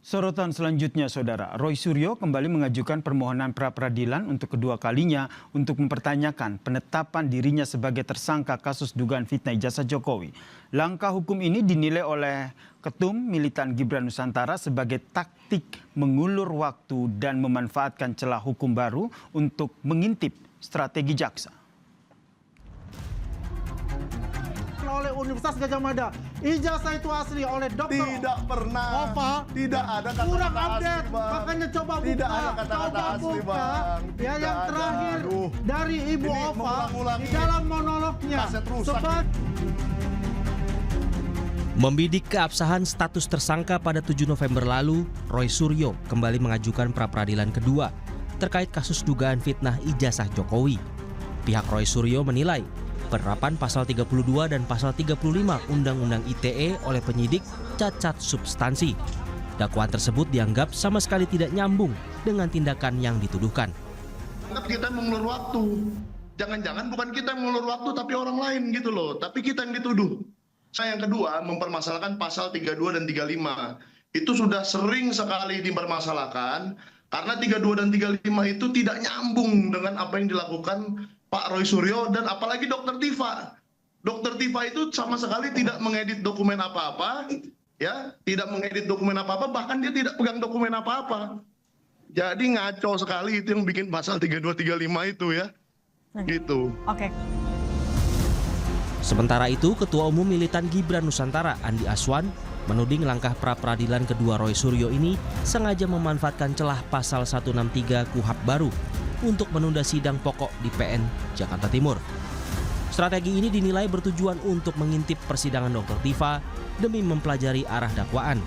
Sorotan selanjutnya, Saudara, Roy Suryo kembali mengajukan permohonan pra-peradilan untuk kedua kalinya untuk mempertanyakan penetapan dirinya sebagai tersangka kasus dugaan fitnah ijazah Jokowi. Langkah hukum ini dinilai oleh Ketum Militan Gibran Nusantara sebagai taktik mengulur waktu dan memanfaatkan celah hukum baru untuk mengintip strategi jaksa. Oleh Universitas Gadjah Mada, ijazah itu asli oleh dokter. Tidak pernah. Ova, tidak ada kata-kata kurang asli, update, Bang. makanya coba buka. Tidak ada kata-kata asli, Bang. Ya, Tidak yang ada. terakhir dari Ibu Ini Ova mengulang-ulangi. di dalam monolognya. Kaset rusak. Membidik keabsahan status tersangka pada 7 November lalu, Roy Suryo kembali mengajukan pra-peradilan kedua terkait kasus dugaan fitnah ijazah Jokowi. Pihak Roy Suryo menilai penerapan pasal 32 dan pasal 35 Undang-Undang ITE oleh penyidik cacat substansi. Dakwaan tersebut dianggap sama sekali tidak nyambung dengan tindakan yang dituduhkan. Kita mengulur waktu. Jangan-jangan bukan kita yang mengulur waktu tapi orang lain gitu loh. Tapi kita yang dituduh. Yang kedua, mempermasalahkan pasal 32 dan 35. Itu sudah sering sekali dipermasalahkan karena 32 dan 35 itu tidak nyambung dengan apa yang dilakukan Pak Roy Suryo dan apalagi Dr. Tifa. Dr. Tifa itu sama sekali tidak mengedit dokumen apa-apa, ya, tidak mengedit dokumen apa-apa, bahkan dia tidak pegang dokumen apa-apa. Jadi ngaco sekali itu yang bikin pasal 32 35 itu ya. Gitu. Oke. Sementara itu, Ketua Umum Militan Gibran Nusantara Andi Aswan menuding langkah pra-peradilan kedua Roy Suryo ini sengaja memanfaatkan celah pasal 163 KUHP baru untuk menunda sidang pokok di PN Jakarta Timur. Strategi ini dinilai bertujuan untuk mengintip persidangan Dr. Tifa demi mempelajari arah dakwaan,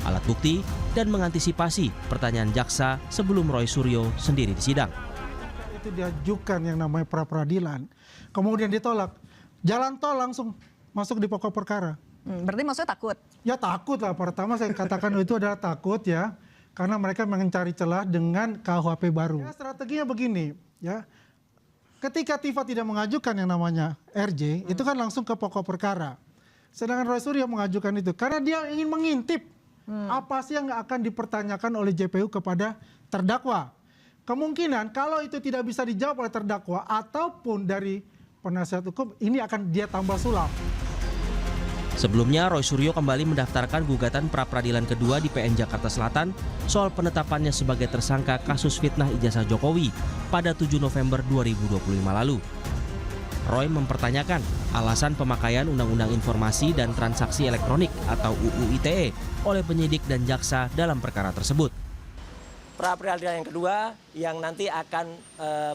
alat bukti, dan mengantisipasi pertanyaan jaksa sebelum Roy Suryo sendiri disidang. Itu diajukan yang namanya pra-peradilan, kemudian ditolak. Jalan tol langsung masuk di pokok perkara. Berarti maksudnya takut? Ya takut lah, pertama saya katakan itu adalah takut ya. Karena mereka mencari celah dengan KUHP baru. Ya, strateginya begini, ya. Ketika Tifa tidak mengajukan yang namanya RJ, itu kan langsung ke pokok perkara. Sedangkan Roy Suryo mengajukan itu karena dia ingin mengintip apa sih yang akan dipertanyakan oleh JPU kepada terdakwa. Kemungkinan kalau itu tidak bisa dijawab oleh terdakwa ataupun dari penasihat hukum, ini akan dia tambah sulap. Sebelumnya, Roy Suryo kembali mendaftarkan gugatan pra-peradilan kedua di PN Jakarta Selatan soal penetapannya sebagai tersangka kasus fitnah ijazah Jokowi pada 7 November 2025 lalu. Roy mempertanyakan alasan pemakaian Undang-Undang Informasi dan Transaksi Elektronik atau UU ITE oleh penyidik dan jaksa dalam perkara tersebut. Pra-peradilan yang kedua yang nanti akan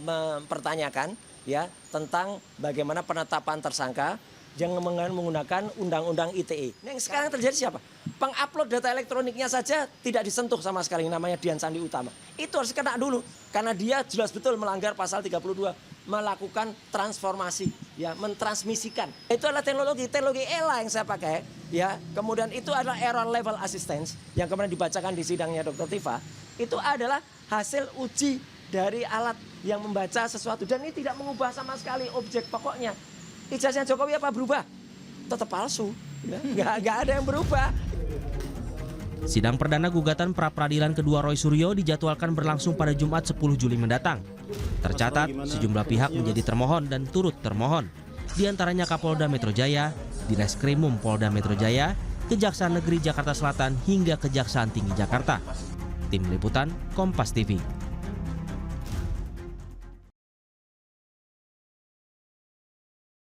mempertanyakan ya tentang bagaimana penetapan tersangka yang menggunakan Undang-Undang ITE. Yang sekarang terjadi siapa? Pengupload data elektroniknya saja tidak disentuh sama sekali, namanya Dian Sandi Utama. Itu harus kena dulu, karena dia jelas betul melanggar pasal 32, melakukan transformasi, ya, mentransmisikan. Itu adalah teknologi ELA yang saya pakai, ya. Kemudian itu adalah error level assistance yang kemudian dibacakan di sidangnya Dr. Tifa. Itu adalah hasil uji dari alat yang membaca sesuatu dan ini tidak mengubah sama sekali objek pokoknya. Ijazahnya Jokowi apa berubah? Tetap palsu, ya. Nggak ada yang berubah. Sidang perdana gugatan pra-peradilan kedua Roy Suryo dijadwalkan berlangsung pada Jumat 10 Juli mendatang. Tercatat, sejumlah pihak menjadi termohon dan turut termohon. Di antaranya Kapolda Metro Jaya, Direskrimum Polda Metro Jaya, Kejaksaan Negeri Jakarta Selatan hingga Kejaksaan Tinggi Jakarta. Tim Liputan, Kompas TV.